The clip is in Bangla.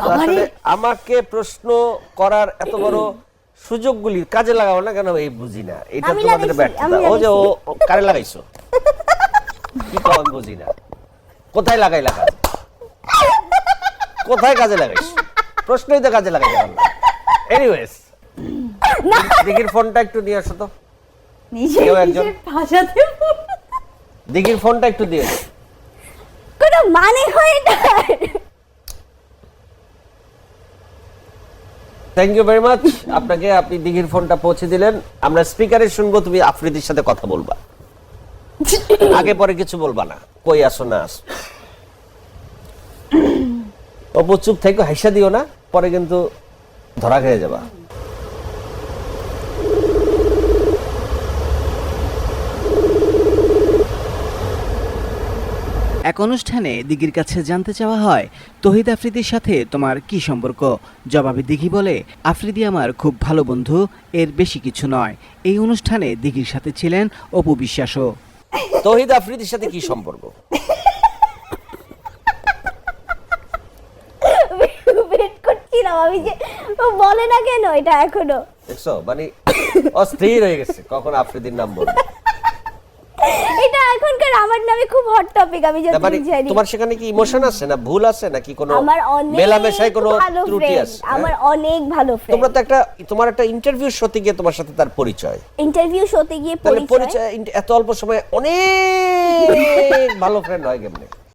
আসলে আমাকে প্রশ্ন করার এত বড় সুযোগগুলি কাজে লাগাও না কেন এই বুঝি না। এটা আমি তোমাদের লাগাইছি, ব্যর্থতা। আমি ও যে ও লাগাইছি। ও কারে লাগাইছো? কি কও আমি বুঝি না। কোথায় লাগাইলা কাজ? কোথায় কাজে লাগাইছো? প্রশ্নই তো কাজে লাগাইতে পারলাম না। এনিওয়েজ, দিঘির ফোনটা একটু নিয়ে আসো তো। নিজের কেউ একজন? নিজের ভাষাতে দিঘির ফোনটা একটু দিয়ে দাও। কোনো মানে হয় না। থ্যাংক ইউ ভেরি মাচ আপনাকে। আপনি দিঘির ফোনটা পৌঁছে দিলেন। আমরা স্পিকারে শুনবো তুমি আফ্রিদির সাথে কথা বলবা। আগে পরে কিছু বলবা না, কই আসো না আসো। অপু চুপ থেকে হাইসা দিও না, পরে কিন্তু ধরা খেয়ে যাবা। এক অনুষ্ঠানে দিঘির কাছে জানতে চাওয়া হয়, তহিদ আফ্রিদির সাথে তোমার কি সম্পর্ক? জবাবে দিঘি বলে, আফ্রিদি আমার খুব ভালো বন্ধু, এর বেশি কিছু নয়। এই অনুষ্ঠানে দিঘির সাথে ছিলেন অপু বিশ্বাসও। তহিদ আফ্রিদির সাথে কি সম্পর্ক? ওয়েট করছিলাম আমি যে ও বলে না কেন এটা এখনো। দেখছো, মানে অস্থির হয়ে গেছে কখন আফ্রিদির নাম বলবো। এটা এখনকার আমার নামে খুব হট টপিক, আমি না, মানে যতটুকু জানি। তোমার সেখানে কি ইমোশন আছে না ভুল আছে নাকি কোনো আমার অনেক মেলামেশায় কোনো ভালো ত্রুটি ফ্রেন্ড, আছে? আমার অনেক ভালো ফ্রেন্ড। তোমরা তো একটা তোমার একটা ইন্টারভিউ শোতে গিয়ে তোমার সাথে তার পরিচয়। ইন্টারভিউ শোতে গিয়ে তাহলে পরিচয় পরিচয় এত অল্প সময়ে অনেক ভালো ফ্রেন্ড হয় কেমনে?